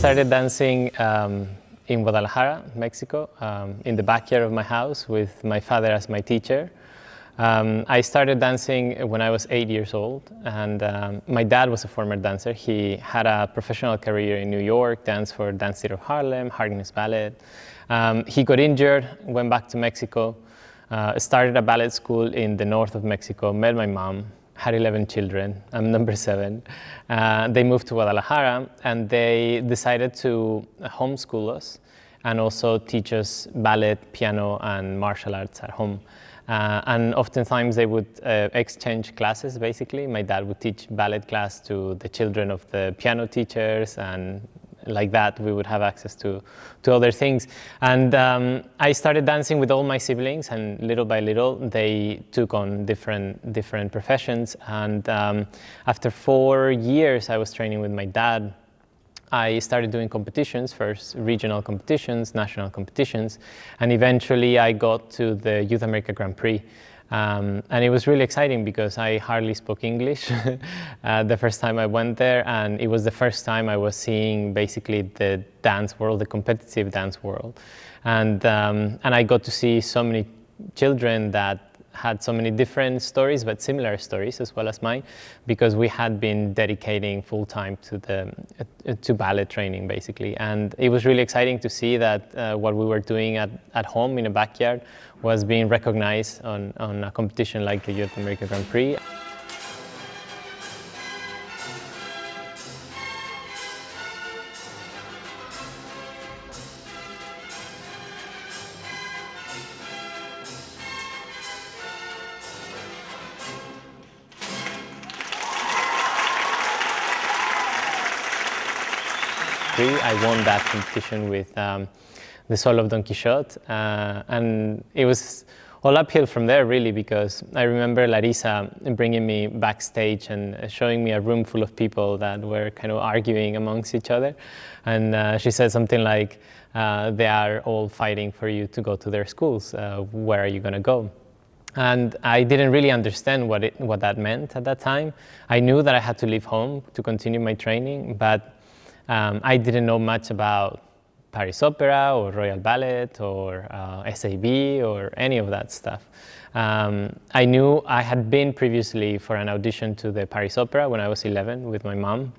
started dancing in Guadalajara, Mexico, in the backyard of my house with my father as my teacher. I started dancing when I was 8 years old, and my dad was a former dancer. He had a professional career in New York, danced for Dance Theater of Harlem, Hernández Ballet. He got injured, went back to Mexico, started a ballet school in the north of Mexico, met my mom, had 11 children. I'm number 7. They moved to Guadalajara, and they decided to homeschool us and also teach us ballet, piano, and martial arts at home. And oftentimes they would exchange classes, basically. My dad would teach ballet class to the children of the piano teachers, and like that we would have access to other things. And I started dancing with all my siblings, and little by little they took on different professions. And after 4 years I was training with my dad, I started doing competitions, first regional competitions, national competitions, and eventually I got to the Youth America Grand Prix. And it was really exciting because I hardly spoke English the first time I went there, and it was the first time I was seeing basically the dance world, the competitive dance world. And I got to see so many children that had so many different stories, but similar stories as well as mine, because we had been dedicating full time to ballet training, basically. And it was really exciting to see that what we were doing at home in a backyard was being recognized on a competition like the Youth America Grand Prix. I won that competition with the Soul of Don Quixote, and it was all uphill from there, really, because I remember Larissa bringing me backstage and showing me a room full of people that were kind of arguing amongst each other, and she said something like, they are all fighting for you to go to their schools, where are you going to go? And I didn't really understand what that meant at that time. I knew that I had to leave home to continue my training, but I didn't know much about Paris Opera or Royal Ballet or SAB or any of that stuff. I knew I had been previously for an audition to the Paris Opera when I was 11 with my mom.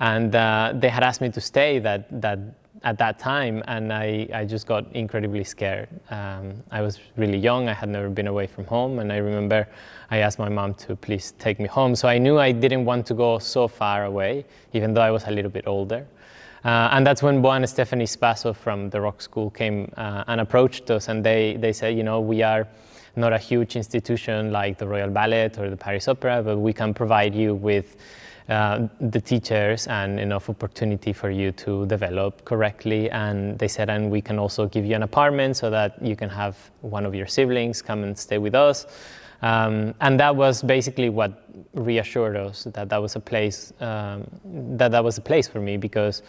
And they had asked me to stay at that time, and I just got incredibly scared. I was really young, I had never been away from home, and I remember I asked my mom to please take me home. So I knew I didn't want to go so far away, even though I was a little bit older. And that's when Bo and Stephanie Spasso from the Rock School came and approached us, and they said, you know, we are not a huge institution like the Royal Ballet or the Paris Opera, but we can provide you with the teachers and enough opportunity for you to develop correctly. And they said, and we can also give you an apartment so that you can have one of your siblings come and stay with us. And that was basically what reassured us that that was a place that was a place for me, because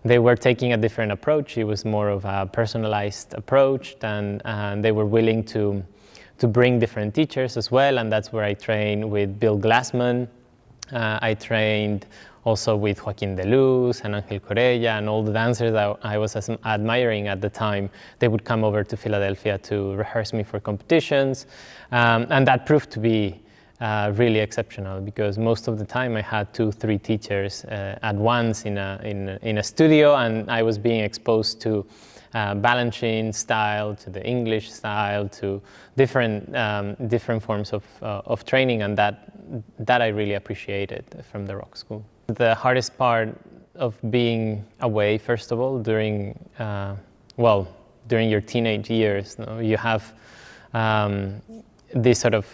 they were taking a different approach. It was more of a personalized approach, and they were willing to bring different teachers as well. And that's where I trained with Bill Glassman. I trained also with Joaquin de Luz and Angel Corella and all the dancers that I was admiring at the time. They would come over to Philadelphia to rehearse me for competitions, and that proved to be really exceptional, because most of the time I had 2-3 teachers at once in a studio, and I was being exposed to balancing style, to the English style, to different forms of training, and that I really appreciated from the Rock School. The hardest part of being away, first of all, during your teenage years, you have this sort of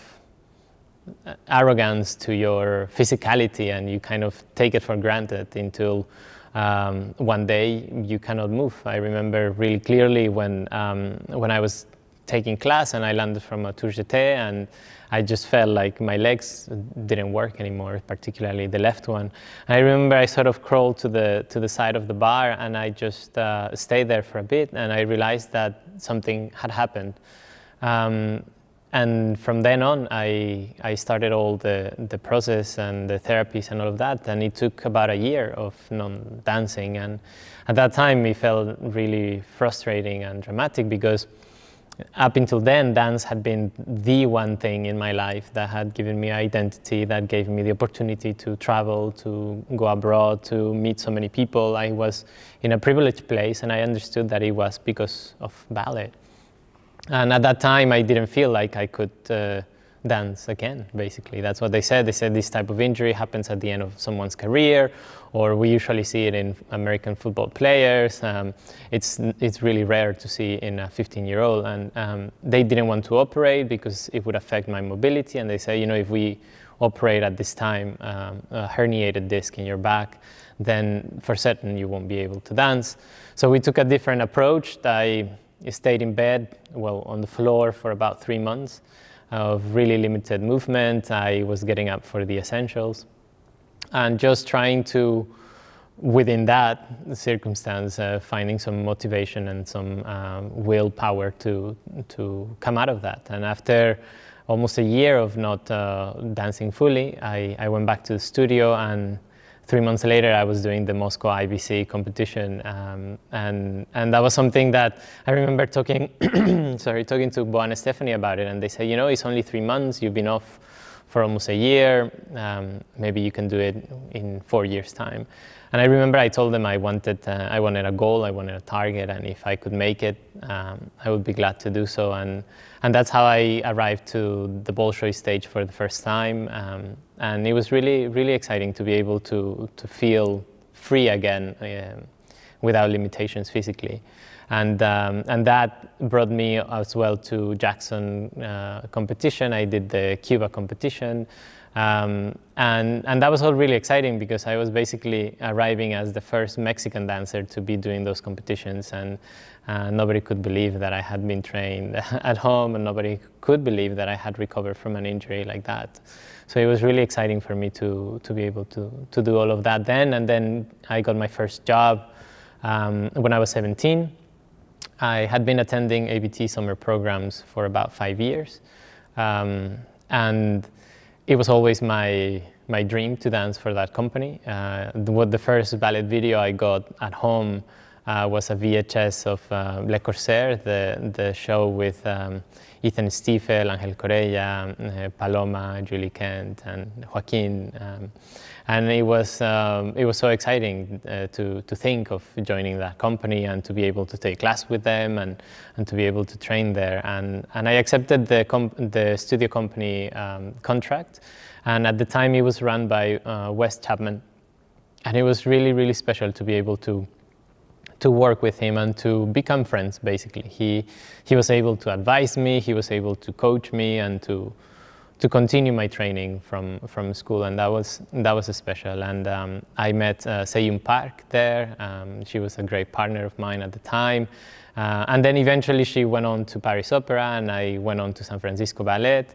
arrogance to your physicality, and you kind of take it for granted until one day you cannot move. I remember really clearly when I was taking class and I landed from a tour jeté, and I just felt like my legs didn't work anymore, particularly the left one. And I remember I sort of crawled to the side of the bar, and I just stayed there for a bit, and I realized that something had happened. and from then on, I started all the process and the therapies and all of that, and it took about a year of non-dancing. And at that time, it felt really frustrating and dramatic because up until then, dance had been the one thing in my life that had given me identity, that gave me the opportunity to travel, to go abroad, to meet so many people. I was in a privileged place, and I understood that it was because of ballet. And at that time, I didn't feel like I could dance again, basically. That's what they said. They said this type of injury happens at the end of someone's career, or we usually see it in American football players. It's really rare to see in a 15-year-old. And they didn't want to operate because it would affect my mobility. And they say, you know, if we operate at this time, a herniated disc in your back, then for certain you won't be able to dance. So we took a different approach. I stayed in bed, well, on the floor for about 3 months of really limited movement. I was getting up for the essentials and just trying to, within that circumstance, finding some motivation and some willpower to come out of that. And after almost a year of not dancing fully, I went back to the studio, and 3 months later, I was doing the Moscow IBC competition, and that was something that I remember talking to Bo and Stephanie about it, and they said, you know, it's only 3 months, you've been off for almost a year, maybe you can do it in 4 years' time. And I remember I told them I wanted a goal, I wanted a target, and if I could make it, I would be glad to do so. And that's how I arrived to the Bolshoi stage for the first time. And it was really, really exciting to be able to feel free again without limitations physically. And that brought me as well to Jackson competition. I did the Cuba competition. And that was all really exciting because I was basically arriving as the first Mexican dancer to be doing those competitions, and nobody could believe that I had been trained at home, and nobody could believe that I had recovered from an injury like that. So it was really exciting for me to be able to do all of that then. And then I got my first job when I was 17. I had been attending ABT summer programs for about 5 years. And it was always my dream to dance for that company. The first ballet video I got at home was a VHS of Le Corsaire, the show with Ethan Stiefel, Angel Corella, Paloma, Julie Kent, and Joaquin. And it was so exciting to think of joining that company and to be able to take class with them and to be able to train there. And I accepted the studio company contract. And at the time, it was run by Wes Chapman. And it was really, really special to be able to work with him and to become friends, basically. He was able to advise me, he was able to coach me, and to continue my training from school, and that was special. And I met Se-Yoon Park there. She was a great partner of mine at the time. And then eventually she went on to Paris Opera, and I went on to San Francisco Ballet.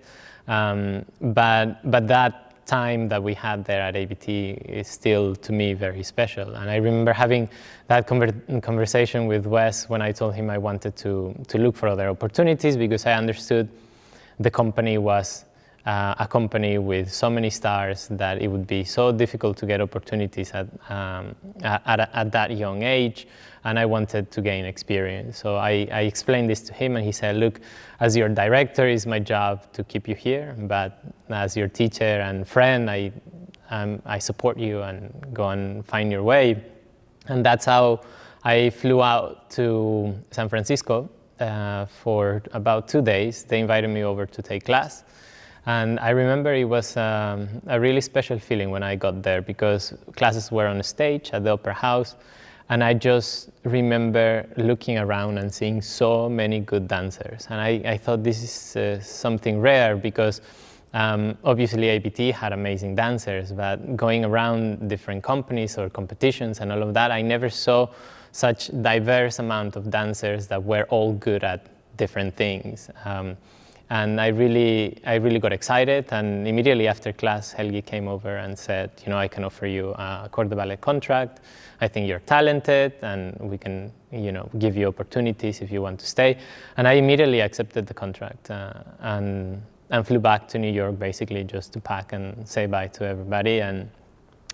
But that time that we had there at ABT is still, to me, very special. And I remember having that conversation with Wes when I told him I wanted to look for other opportunities, because I understood the company was a company with so many stars that it would be so difficult to get opportunities at that young age, and I wanted to gain experience. So I explained this to him, and he said, look, as your director, it's my job to keep you here, but as your teacher and friend, I support you, and go and find your way. And that's how I flew out to San Francisco for about 2 days. They invited me over to take class. And I remember it was a really special feeling when I got there, because classes were on a stage at the Opera House, and I just remember looking around and seeing so many good dancers. And I thought this is something rare, because obviously ABT had amazing dancers, but going around different companies or competitions and all of that, I never saw such diverse amount of dancers that were all good at different things. And I really got excited, and immediately after class, Helgi came over and said, you know, I can offer you a corps de ballet contract. I think you're talented, and we can, you know, give you opportunities if you want to stay. And I immediately accepted the contract and flew back to New York, basically just to pack and say bye to everybody. And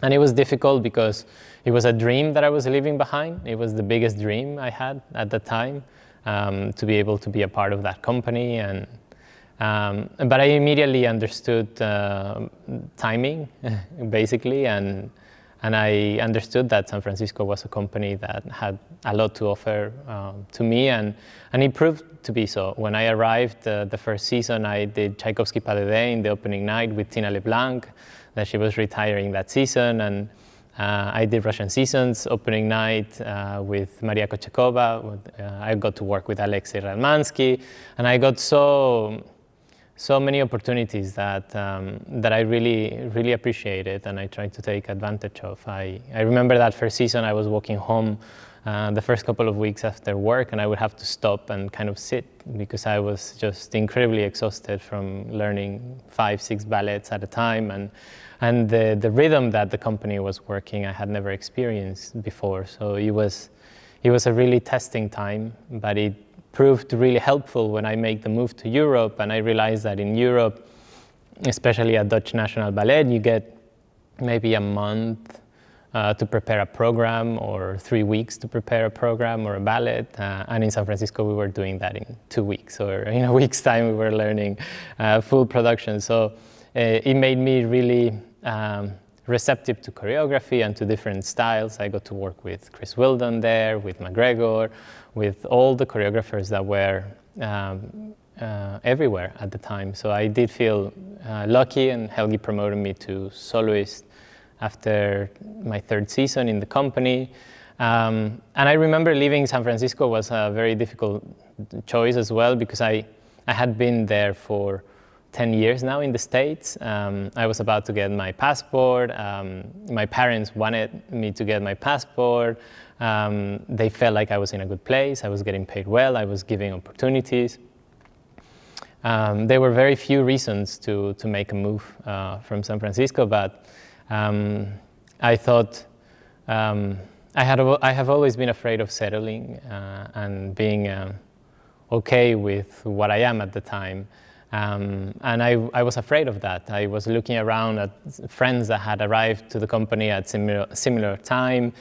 it was difficult because it was a dream that I was leaving behind. It was the biggest dream I had at the time, to be able to be a part of that company. But I immediately understood timing, basically, and I understood that San Francisco was a company that had a lot to offer to me, and it proved to be so. When I arrived the first season, I did Tchaikovsky Pas de Deux in the opening night with Tina LeBlanc, that she was retiring that season, and I did Russian Seasons opening night with Maria Kochekova. I got to work with Alexei Radmansky, and I got so many opportunities that I really appreciated, and I tried to take advantage of. I remember that first season I was walking home the first couple of weeks after work, and I would have to stop and kind of sit because I was just incredibly exhausted from learning 5-6 ballets at a time, and the rhythm that the company was working I had never experienced before. So it was a really testing time, but it proved really helpful when I made the move to Europe, and I realized that in Europe, especially at Dutch National Ballet, you get maybe a month to prepare a program, or 3 weeks to prepare a program or a ballet, and in San Francisco we were doing that in 2 weeks, or in a week's time we were learning full production. So it made me really receptive to choreography and to different styles. I got to work with Chris Wildon there, with McGregor, with all the choreographers that were everywhere at the time. So I did feel lucky, and Helgi promoted me to soloist after my 3rd season in the company. And I remember leaving San Francisco was a very difficult choice as well, because I had been there for 10 years now in the States. I was about to get my passport. My parents wanted me to get my passport. They felt like I was in a good place. I was getting paid well. I was giving opportunities. There were very few reasons to make a move from San Francisco, but I thought I have always been afraid of settling and being okay with what I am at the time. And I was afraid of that. I was looking around at friends that had arrived to the company at similar time,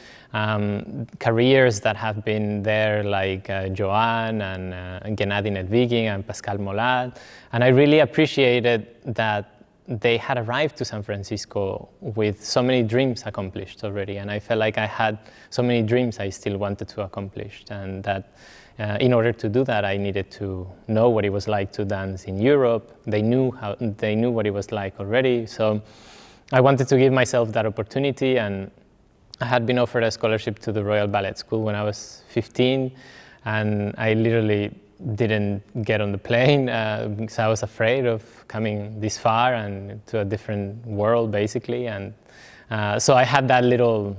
careers that have been there, like Joanne and Gennady Nedvigin and Pascal Mollad. And I really appreciated that they had arrived to San Francisco with so many dreams accomplished already. And I felt like I had so many dreams I still wanted to accomplish, and that in order to do that, I needed to know what it was like to dance in Europe. They knew what it was like already. So I wanted to give myself that opportunity, and I had been offered a scholarship to the Royal Ballet School when I was 15, and I literally didn't get on the plane because I was afraid of coming this far and to a different world, basically. And so I had that little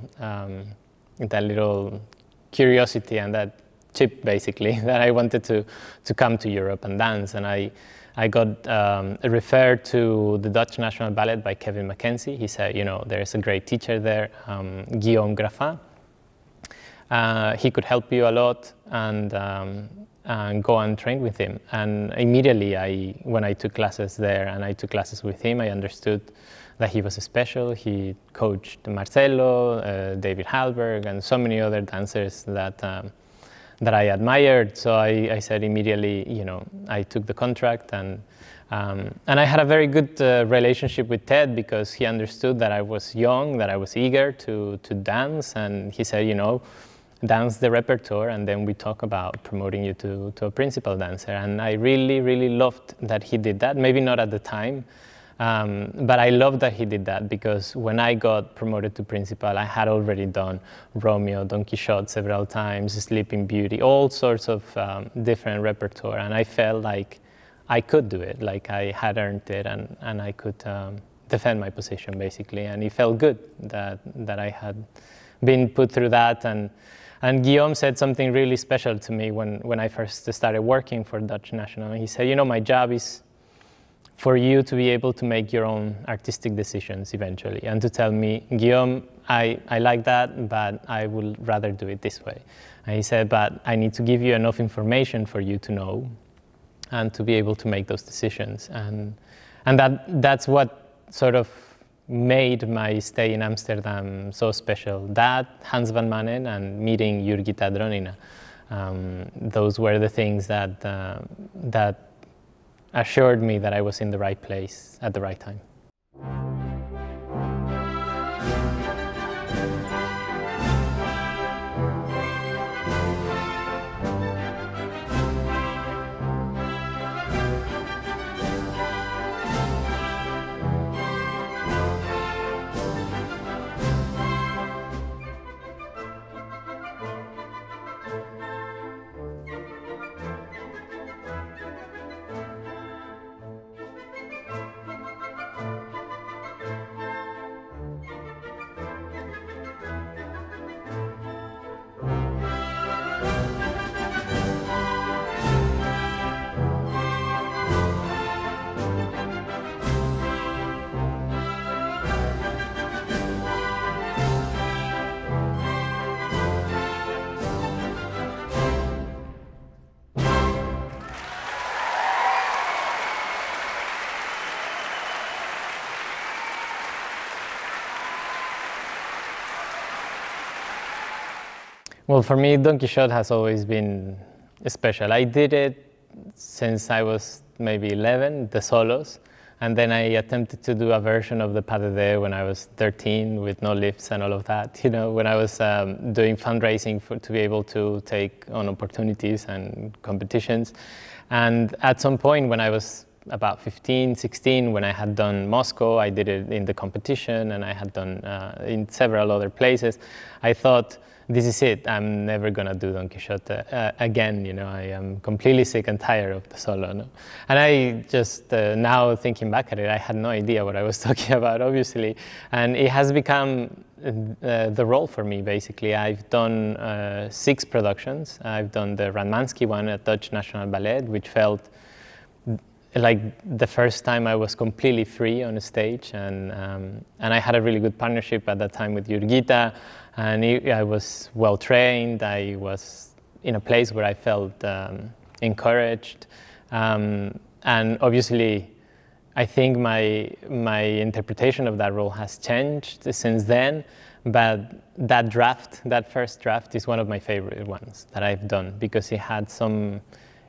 curiosity and that chip, basically, that I wanted to come to Europe and dance. And I got referred to the Dutch National Ballet by Kevin Mackenzie. He said, you know, there's a great teacher there, Guillaume Graffin. He could help you a lot, and go and train with him. And immediately, when I took classes there and I took classes with him, I understood that he was special. He coached Marcelo, David Hallberg, and so many other dancers that I admired. So I said immediately, you know, I took the contract, and I had a very good relationship with Ted, because he understood that I was young, that I was eager to dance, and he said, you know, dance the repertoire, and then we talk about promoting you to a principal dancer. And I really loved that he did that. Maybe not at the time, but I loved that he did that, because when I got promoted to principal, I had already done Romeo, Don Quixote several times, Sleeping Beauty, all sorts of different repertoire, and I felt like I could do it, like I had earned it, and I could defend my position, basically. And it felt good that I had been put through that. And Guillaume said something really special to me when I first started working for Dutch National. He said, you know, my job is for you to be able to make your own artistic decisions eventually, and to tell me, Guillaume, I like that, but I would rather do it this way. And he said, but I need to give you enough information for you to know and to be able to make those decisions. And that's what sort of made my stay in Amsterdam so special. That, Hans van Manen, and meeting Jurgita Dronina. Those were the things that, that assured me that I was in the right place at the right time. Well, for me, Don Quixote has always been special. I did it since I was maybe 11, the solos, and then I attempted to do a version of the Pas de Deux when I was 13 with no lifts and all of that, you know, when I was doing fundraising to be able to take on opportunities and competitions. And at some point when I was about 15, 16, when I had done Moscow, I did it in the competition, and I had done in several other places, I thought, this is it, I'm never gonna do Don Quixote again, you know, I am completely sick and tired of the solo. No? And I just, now thinking back at it, I had no idea what I was talking about, obviously. And it has become the role for me, basically. I've done 6 productions. I've done the Radmansky one at Dutch National Ballet, which felt like the first time I was completely free on a stage, and I had a really good partnership at that time with Jurgita, and I was well trained. I was in a place where I felt encouraged, and obviously I think my interpretation of that role has changed since then, but that first draft is one of my favorite ones that I've done, because it had some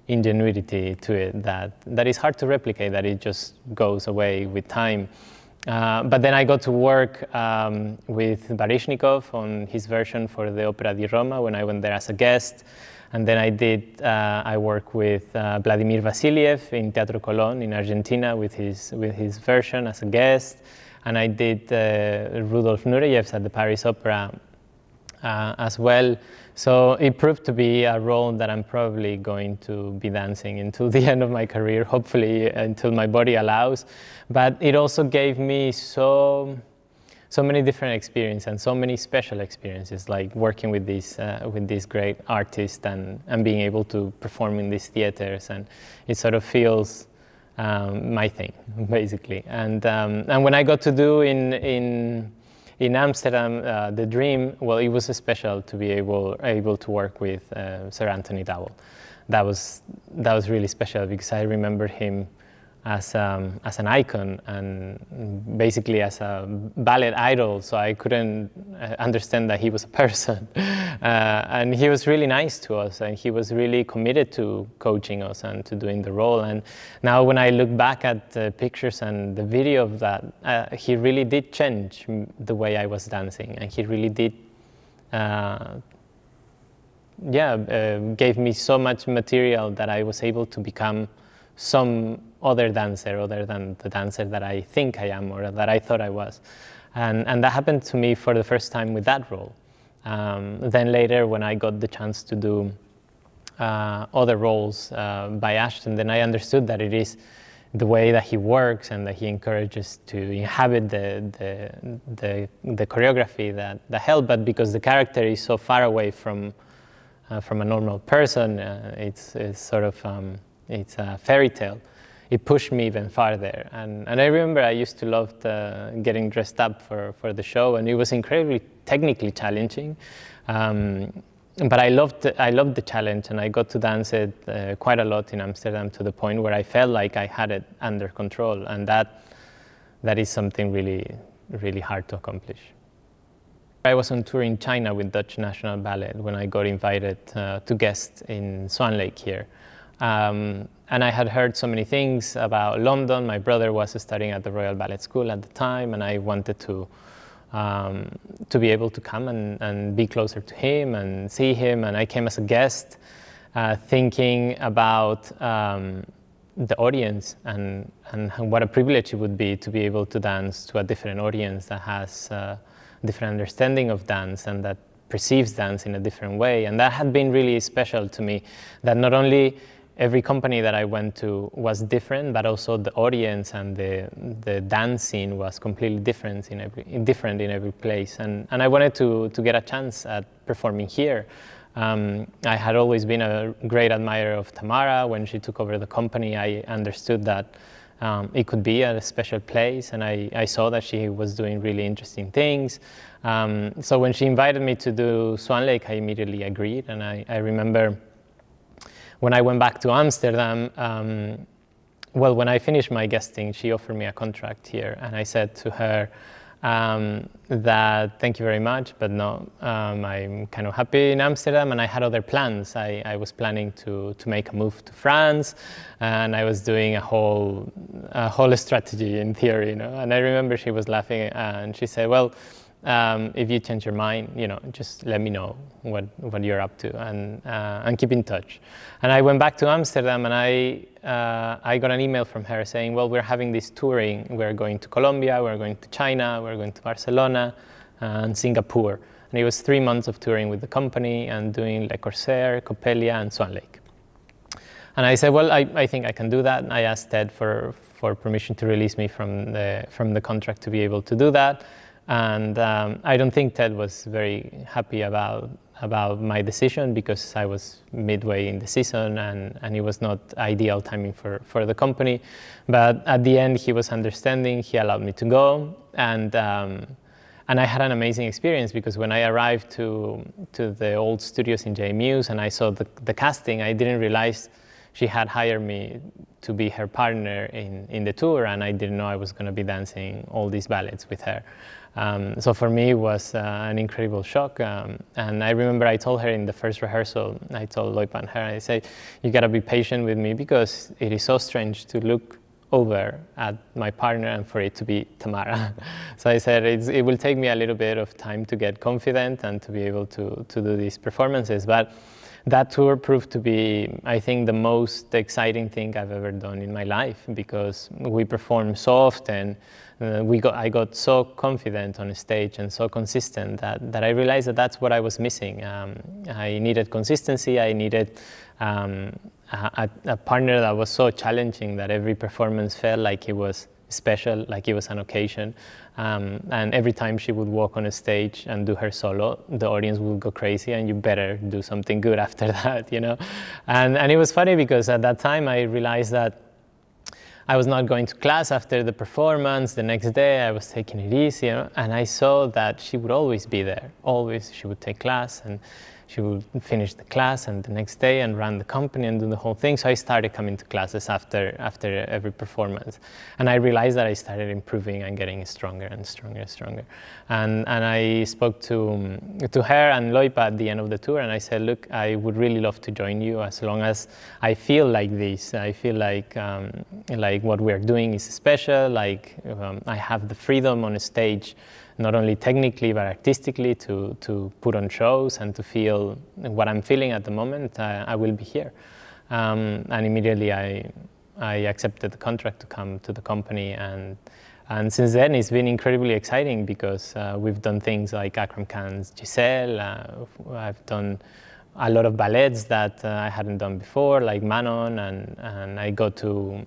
ingenuity to it that is hard to replicate, that it just goes away with time. But then I got to work with Baryshnikov on his version for the Opera di Roma when I went there as a guest. And then I worked with Vladimir Vasiliev in Teatro Colón in Argentina with his version as a guest. And I did Rudolf Nureyev's at the Paris Opera as well. So it proved to be a role that I'm probably going to be dancing until the end of my career, hopefully until my body allows. But it also gave me so many different experiences and so many special experiences, like working with these great artists and being able to perform in these theaters, and it sort of feels my thing, basically. And when I got to do in Amsterdam, The Dream, well, it was special to be able to work with Sir Anthony Dowell. That was really special, because I remember him as an icon and basically as a ballet idol, so I couldn't understand that he was a person. And he was really nice to us, and he was really committed to coaching us and to doing the role. And now when I look back at the pictures and the video of that, he really did change the way I was dancing, and he really did gave me so much material that I was able to become some other dancer other than the dancer that I think I am or that I thought I was. And that happened to me for the first time with that role. Then later, when I got the chance to do other roles by Ashton, then I understood that it is the way that he works and that he encourages to inhabit the choreography that helped, but because the character is so far away from a normal person, it's sort of it's a fairy tale. it pushed me even farther. And I remember I used to love getting dressed up for the show, and it was incredibly technically challenging. But I loved the challenge, and I got to dance it quite a lot in Amsterdam, to the point where I felt like I had it under control, and that is something really, really hard to accomplish. I was on tour in China with Dutch National Ballet when I got invited to guest in Swan Lake here. And I had heard so many things about London. My brother was studying at the Royal Ballet School at the time, and I wanted to be able to come and be closer to him and see him. And I came as a guest, thinking about the audience and what a privilege it would be to be able to dance to a different audience that has a different understanding of dance and that perceives dance in a different way. And that had been really special to me, that not only every company that I went to was different, but also the audience and the dance scene was completely different in every place. And I wanted to get a chance at performing here. I had always been a great admirer of Tamara. When she took over the company, I understood that it could be a special place, and I saw that she was doing really interesting things. So when she invited me to do Swan Lake, I immediately agreed. And I remember when I went back to Amsterdam, well, when I finished my guesting, she offered me a contract here, and I said to her that thank you very much, but no, I'm kind of happy in Amsterdam, and I had other plans. I was planning to make a move to France, and I was doing a whole strategy in theory, you know. And I remember she was laughing, and she said, well, if you change your mind, you know, just let me know what you're up to, and keep in touch. And I went back to Amsterdam, and I got an email from her saying, well, we're having this touring. We're going to Colombia, we're going to China, we're going to Barcelona and Singapore. And it was 3 months of touring with the company and doing Le Corsair, Coppelia and Swan Lake. And I said, well, I think I can do that. And I asked Ted for permission to release me from the contract to be able to do that. And I don't think Ted was very happy about my decision, because I was midway in the season, and it was not ideal timing for the company. But at the end, he was understanding. He allowed me to go, and I had an amazing experience, because when I arrived to the old studios in J Muse and I saw the casting, I didn't realize she had hired me to be her partner in the tour, and I didn't know I was going to be dancing all these ballets with her. So for me, it was an incredible shock. And I remember I told her in the first rehearsal, I told Loipa and her, I said, you got to be patient with me, because it is so strange to look over at my partner and for it to be Tamara. So I said, it will take me a little bit of time to get confident and to be able to do these performances. But that tour proved to be, I think, the most exciting thing I've ever done in my life, because we performed so often. I got so confident on stage and so consistent that I realized that that's what I was missing. I needed consistency. I needed a partner that was so challenging that every performance felt like it was special, like it was an occasion. And every time she would walk on a stage and do her solo, the audience would go crazy, and you better do something good after that, you know. And it was funny, because at that time I realized that I was not going to class after the performance. The next day I was taking it easy, you know, and I saw that she would always be there. Always she would take class, and she would finish the class and the next day and run the company and do the whole thing. So I started coming to classes after every performance. And I realized that I started improving and getting stronger and stronger and stronger. And I spoke to her and Loipa at the end of the tour, and I said, look, I would really love to join you as long as I feel like this. I feel like what we're doing is special, like I have the freedom on a stage, not only technically but artistically, to put on shows and to feel what I'm feeling at the moment. I will be here. And immediately I accepted the contract to come to the company, and since then it's been incredibly exciting, because we've done things like Akram Khan's Giselle. I've done a lot of ballets that I hadn't done before, like Manon, and I got to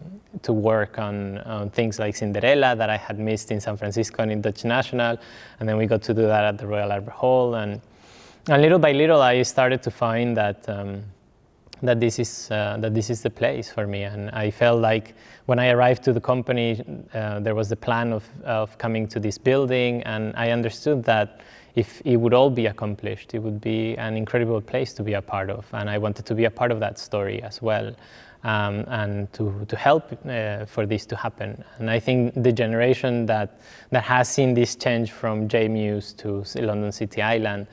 work on things like Cinderella that I had missed in San Francisco and in Dutch National, and then we got to do that at the Royal Albert Hall, and little by little I started to find that that this is the place for me. And I felt like when I arrived to the company, there was the plan of coming to this building, and I understood that if it would all be accomplished, it would be an incredible place to be a part of, and I wanted to be a part of that story as well, and to help for this to happen. And I think the generation that has seen this change from J-Muse to London City Island,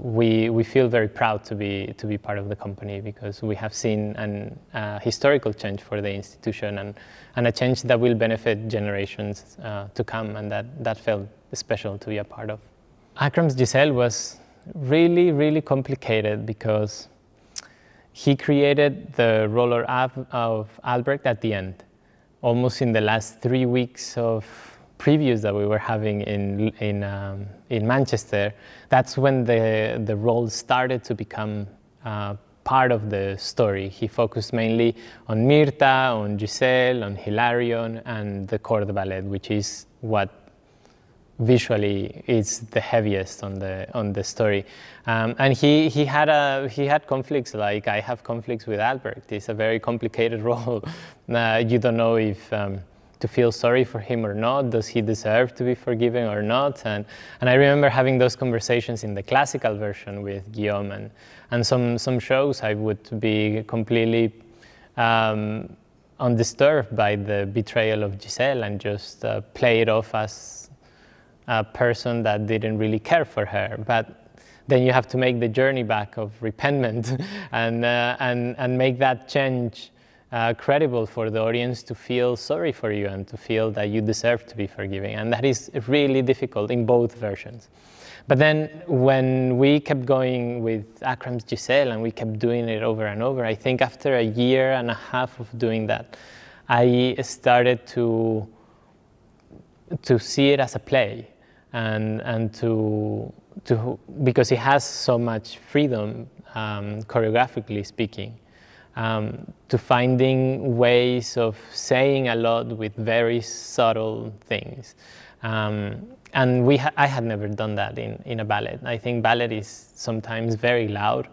we feel very proud to be part of the company, because we have seen a historical change for the institution, and a change that will benefit generations to come, and that felt special to be a part of. Akram's Giselle was really, really complicated, because he created the roller of Albrecht at the end, almost in the last 3 weeks of previews that we were having in Manchester. That's when the role started to become part of the story. He focused mainly on Mirta, on Giselle, on Hilarion, and the corps de ballet, which is what visually is the heaviest on the story. And he had conflicts, like I have conflicts with Albrecht. It's a very complicated role. You don't know if to feel sorry for him or not. Does he deserve to be forgiven or not? And I remember having those conversations in the classical version with Guillaume, and some shows I would be completely undisturbed by the betrayal of Giselle, and just play it off as a person that didn't really care for her. But then you have to make the journey back of repentance and make that change credible for the audience to feel sorry for you and to feel that you deserve to be forgiven. And that is really difficult in both versions. But then when we kept going with Akram's Giselle and we kept doing it over and over, I think after a year and a half of doing that, I started to see it as a play, and because it has so much freedom, choreographically speaking, to finding ways of saying a lot with very subtle things. And I had never done that in a ballet. I think ballet is sometimes very loud.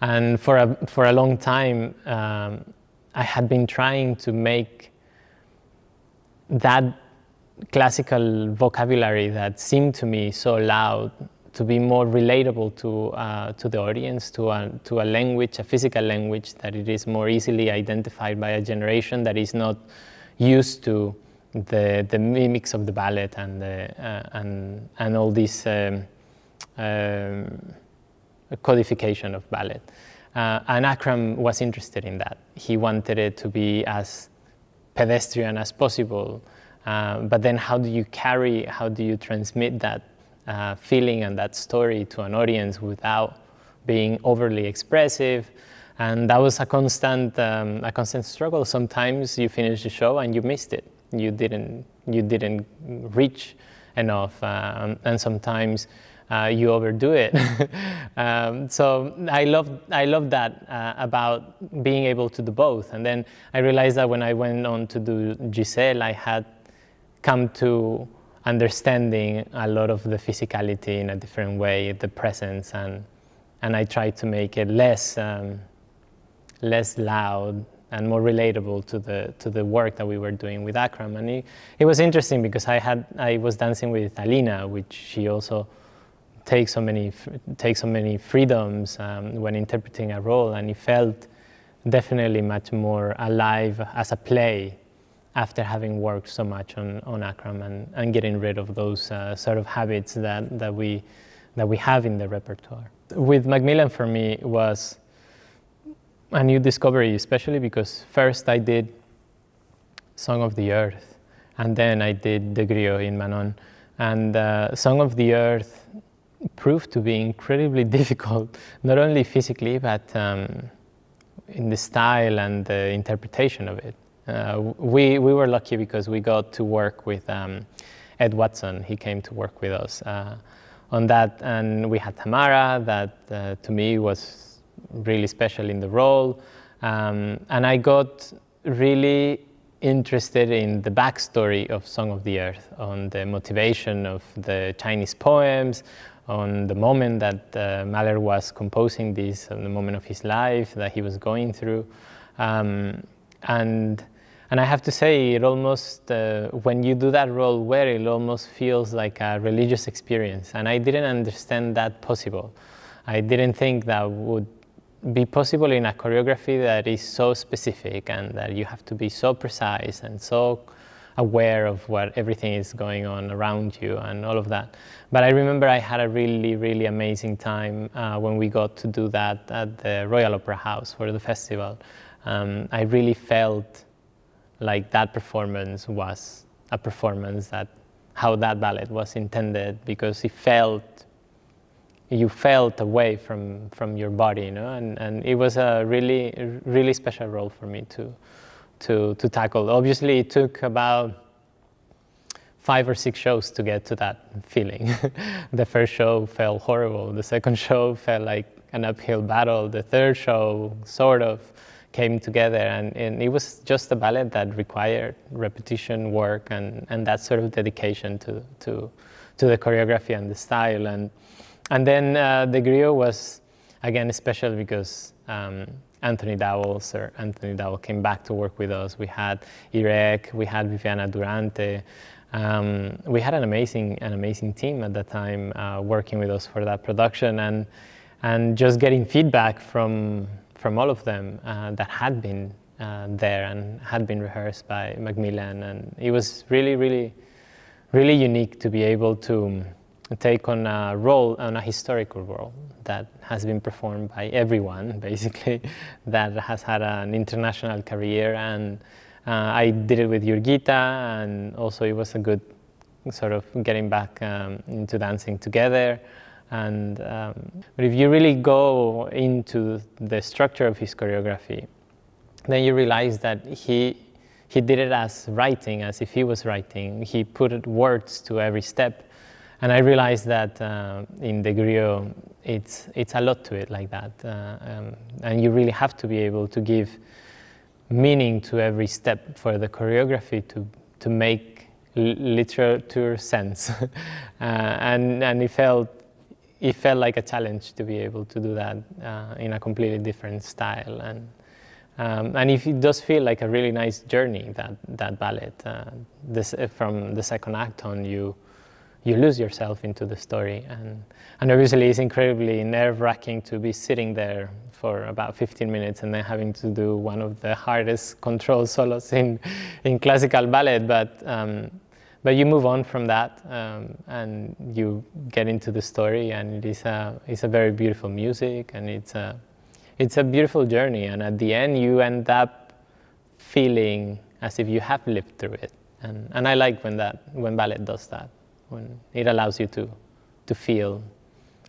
And for a long time, I had been trying to make that classical vocabulary that seemed to me so loud to be more relatable to the audience, to a language, a physical language, that it is more easily identified by a generation that is not used to the mimics of the ballet and all this codification of ballet. And Akram was interested in that. He wanted it to be as pedestrian as possible. But then how do you transmit that feeling and that story to an audience without being overly expressive? And that was a constant struggle. Sometimes you finish the show and you missed it. You didn't reach enough, and sometimes you overdo it. So I love that about being able to do both. And then I realized that when I went on to do Giselle, I had come to understanding a lot of the physicality in a different way, the presence, and I tried to make it less loud and more relatable to the work that we were doing with Akram. And it was interesting because I was dancing with Alina, which she also takes so many freedoms when interpreting a role, and it felt definitely much more alive as a play after having worked so much on Akram and getting rid of those sort of habits that we have in the repertoire. With Macmillan, for me, it was a new discovery, especially because first I did Song of the Earth, and then I did the Griot in Manon. And Song of the Earth proved to be incredibly difficult, not only physically, but in the style and the interpretation of it. We were lucky because we got to work with Ed Watson. He came to work with us on that, and we had Tamara, that to me was really special in the role, and I got really interested in the backstory of Song of the Earth, on the motivation of the Chinese poems, on the moment that Mahler was composing this, on the moment of his life that he was going through. And I have to say, it almost, when you do that role well, it almost feels like a religious experience. And I didn't understand that possible. I didn't think that would be possible in a choreography that is so specific and that you have to be so precise and so aware of what everything is going on around you and all of that. But I remember I had a really, really amazing time when we got to do that at the Royal Opera House for the festival. I really felt like that performance was a performance that how that ballet was intended, because you felt away from your body, you know, and it was a really special role for me to tackle. Obviously, it took about 5 or 6 shows to get to that feeling. The first show felt horrible. The second show felt like an uphill battle. The third show sort of came together, and it was just a ballet that required repetition, work, and that sort of dedication to the choreography and the style. And then the griot was, again, special because Anthony Dowell, Sir Anthony Dowell, came back to work with us. We had Irek, we had Viviana Durante. We had an amazing team at that time working with us for that production, and just getting feedback from all of them that had been there and had been rehearsed by Macmillan. And it was really unique to be able to take on a role, on a historical role that has been performed by everyone, basically, that has had an international career. And I did it with Jurgita, and also it was a good sort of getting back into dancing together. And but if you really go into the structure of his choreography, then you realize that he did it as writing, as if he was writing. He put words to every step. And I realized that in the griot, it's a lot to it like that. And you really have to be able to give meaning to every step for the choreography to make literature sense. And it felt like a challenge to be able to do that in a completely different style. And it does feel like a really nice journey, that ballet. From the second act on, you lose yourself into the story, and obviously it's incredibly nerve-wracking to be sitting there for about 15 minutes and then having to do one of the hardest control solos in classical ballet. But you move on from that, and you get into the story, and it's a very beautiful music, and it's a beautiful journey. And at the end, you end up feeling as if you have lived through it. And I like when ballet does that, when it allows you to feel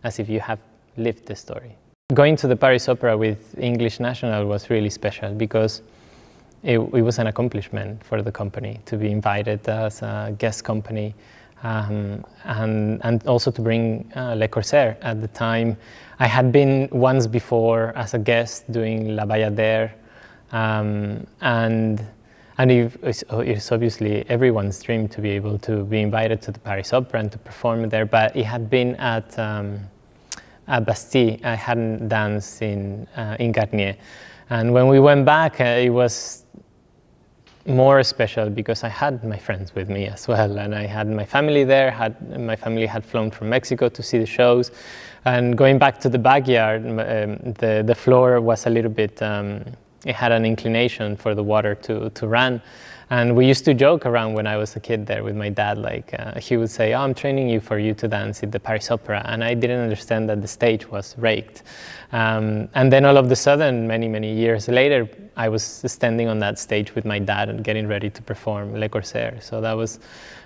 as if you have lived the story. Going to the Paris Opera with English National was really special, because it was an accomplishment for the company to be invited as a guest company, and also to bring Le Corsaire. At the time, I had been once before as a guest doing La Bayadère, and it's obviously everyone's dream to be able to be invited to the Paris Opera and to perform there, but it had been at Bastille. I hadn't danced in Garnier. And when we went back, it was more special because I had my friends with me as well, and I had my family there. My family had flown from Mexico to see the shows, and going back to the backyard, the floor was a little bit. It had an inclination for the water to run, and we used to joke around when I was a kid there with my dad. Like he would say, "Oh, I'm training you for you to dance at the Paris Opera," and I didn't understand that the stage was raked. And then all of a sudden, many years later, I was standing on that stage with my dad and getting ready to perform Le Corsaire. So that was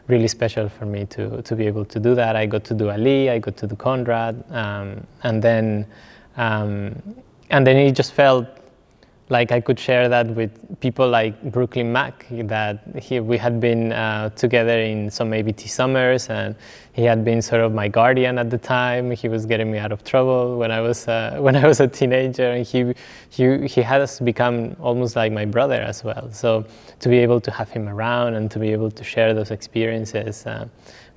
really special for me to be able to do that. I got to do Ali, I got to do Conrad, and then it just felt like I could share that with people like Brooklyn Mac, that we had been together in some ABT summers, and he had been sort of my guardian at the time. He was getting me out of trouble when I was a teenager, and he has become almost like my brother as well. So to be able to have him around and to be able to share those experiences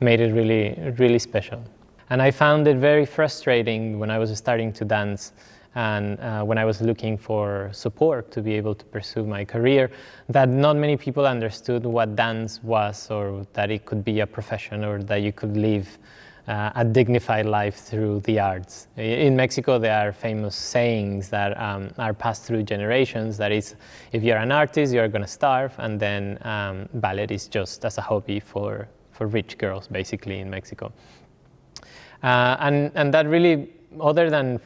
made it really special. And I found it very frustrating when I was starting to dance, and when I was looking for support to be able to pursue my career, that not many people understood what dance was, or that it could be a profession, or that you could live a dignified life through the arts. In Mexico, there are famous sayings that are passed through generations, that is, if you're an artist, you're going to starve, and then ballet is just as a hobby for rich girls, basically, in Mexico. And that really, other than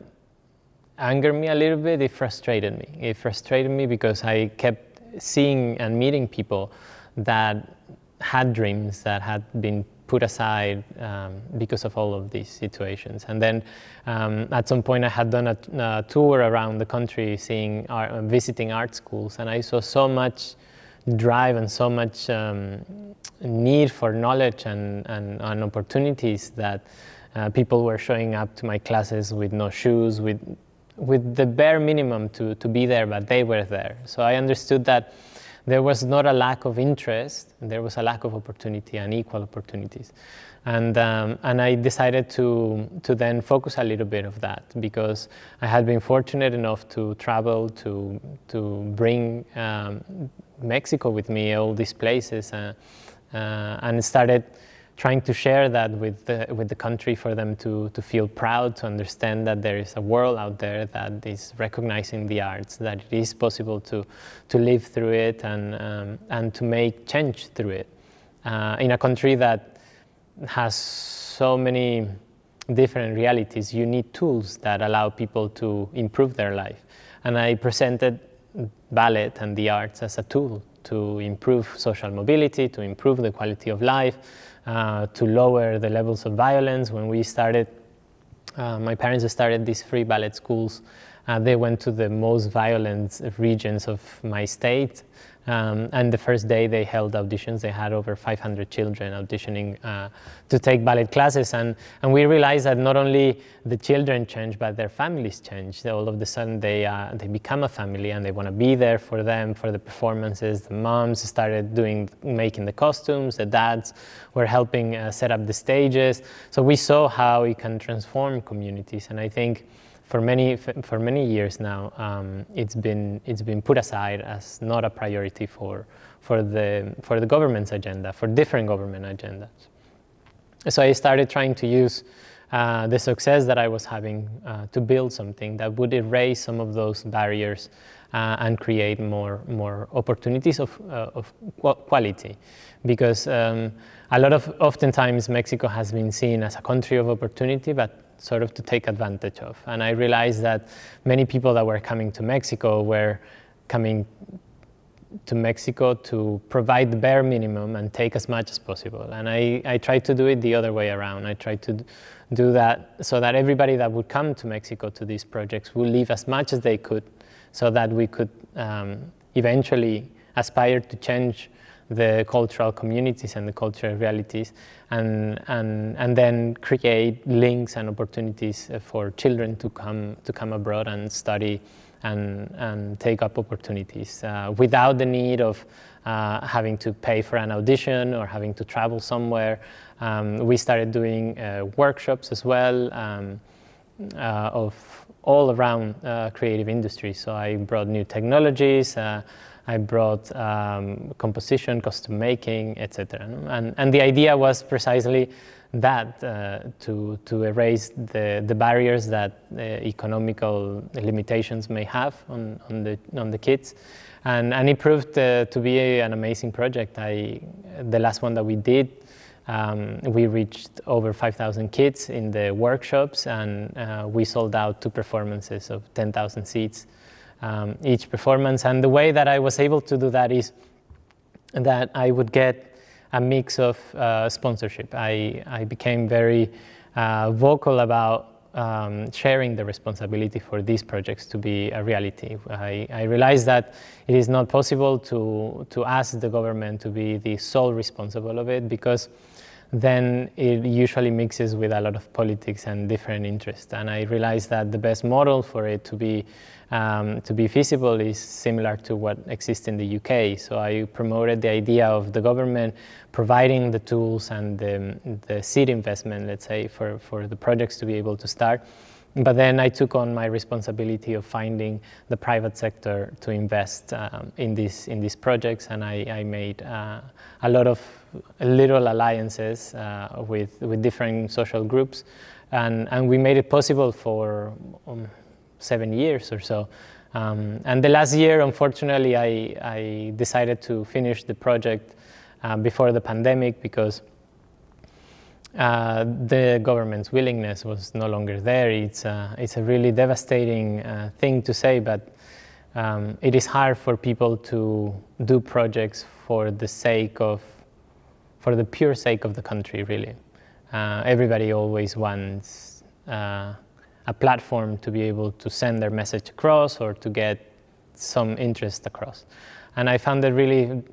angered me a little bit, it frustrated me. It frustrated me because I kept seeing and meeting people that had dreams that had been put aside because of all of these situations. And then at some point I had done a tour around the country visiting art schools, and I saw so much drive and so much need for knowledge and opportunities that people were showing up to my classes with no shoes, with the bare minimum to be there, but they were there. So I understood that there was not a lack of interest, there was a lack of opportunity and equal opportunities. And I decided to then focus a little bit of that, because I had been fortunate enough to travel, to bring Mexico with me, all these places, and started trying to share that with the country, for them to feel proud, to understand that there is a world out there that is recognizing the arts, that it is possible to live through it and to make change through it. In a country that has so many different realities, you need tools that allow people to improve their life. And I presented ballet and the arts as a tool to improve social mobility, to improve the quality of life, to lower the levels of violence. When we started, my parents started these free ballet schools. They went to the most violent regions of my state. And the first day they held auditions, they had over 500 children auditioning to take ballet classes. And we realized that not only the children change, but their families change. All of a sudden they become a family, and they want to be there for them, for the performances. The moms started making the costumes, the dads were helping set up the stages. So we saw how it can transform communities. And I think for many years now, it's been put aside as not a priority for the government's agenda, for different government agendas. So I started trying to use the success that I was having to build something that would erase some of those barriers and create more opportunities of quality, because oftentimes Mexico has been seen as a country of opportunity, but sort of to take advantage of. And I realized that many people that were coming to Mexico were coming to Mexico to provide the bare minimum and take as much as possible. And I tried to do it the other way around. I tried to do that so that everybody that would come to Mexico to these projects would leave as much as they could, so that we could eventually aspire to change the cultural communities and the cultural realities, and then create links and opportunities for children to come abroad and study and take up opportunities without the need of having to pay for an audition or having to travel somewhere. We started doing workshops as well of all around creative industries. So I brought new technologies, I brought composition, custom making, etc. And the idea was precisely that, to erase the barriers that economical limitations may have on the kids. And it proved to be an amazing project. The last one that we did, we reached over 5,000 kids in the workshops, and we sold out 2 performances of 10,000 seats. Each performance. And the way that I was able to do that is that I would get a mix of sponsorship. I became very vocal about sharing the responsibility for these projects to be a reality. I realized that it is not possible to ask the government to be the sole responsible of it, because then it usually mixes with a lot of politics and different interests. And I realized that the best model for it to be feasible is similar to what exists in the UK. So I promoted the idea of the government providing the tools and the seed investment, let's say, for the projects to be able to start. But then I took on my responsibility of finding the private sector to invest in these projects, and I made a lot of little alliances with different social groups, and we made it possible for 7 years or so. And the last year, unfortunately, I decided to finish the project before the pandemic, because the government's willingness was no longer there. It's a really devastating thing to say, but it is hard for people to do projects for the pure sake of the country, really. Everybody always wants a platform to be able to send their message across or to get some interest across. And I found it really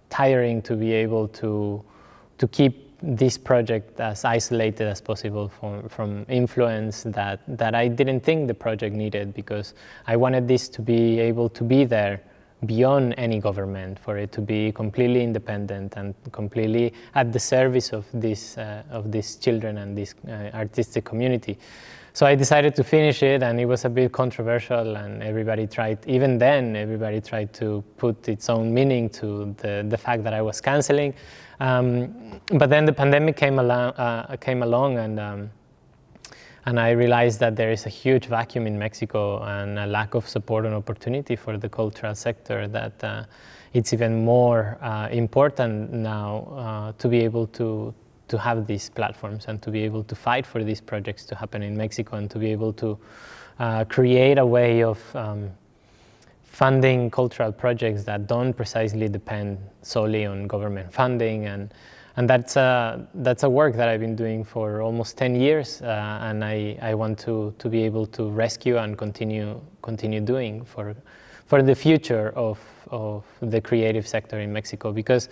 tiring to be able to keep this project as isolated as possible from influence that I didn't think the project needed, because I wanted this to be able to be there beyond any government, for it to be completely independent and completely at the service of these children and this artistic community. So I decided to finish it, and it was a bit controversial, and everybody tried to put its own meaning to the fact that I was canceling. But then the pandemic came along, and I realized that there is a huge vacuum in Mexico and a lack of support and opportunity for the cultural sector, that it's even more important now to be able to have these platforms and to be able to fight for these projects to happen in Mexico, and to be able to create a way of funding cultural projects that don't precisely depend solely on government funding. And that's a work that I've been doing for almost 10 years, and I want to be able to rescue and continue doing for the future of the creative sector in Mexico. Because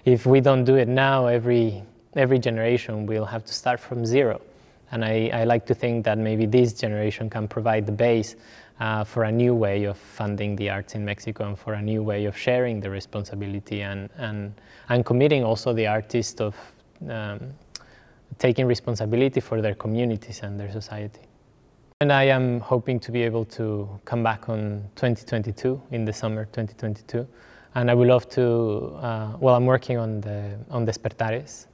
if we don't do it now, every generation will have to start from zero. And I like to think that maybe this generation can provide the base for a new way of funding the arts in Mexico, and for a new way of sharing the responsibility and committing also the artists of taking responsibility for their communities and their society. And I am hoping to be able to come back on 2022, in the summer 2022. And I would love to, well, I'm working on Despertares,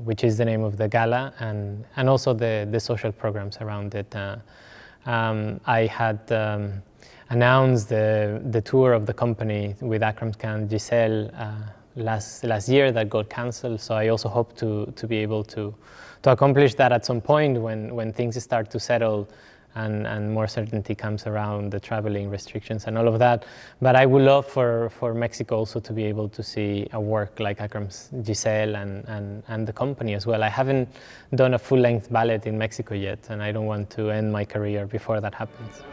which is the name of the gala, and also the social programs around it. I had announced the tour of the company with Akram's and Giselle last year that got cancelled, so I also hope to be able to accomplish that at some point when things start to settle and more certainty comes around the traveling restrictions and all of that. But I would love for Mexico also to be able to see a work like Akram's Giselle and the company as well. I haven't done a full-length ballet in Mexico yet, and I don't want to end my career before that happens.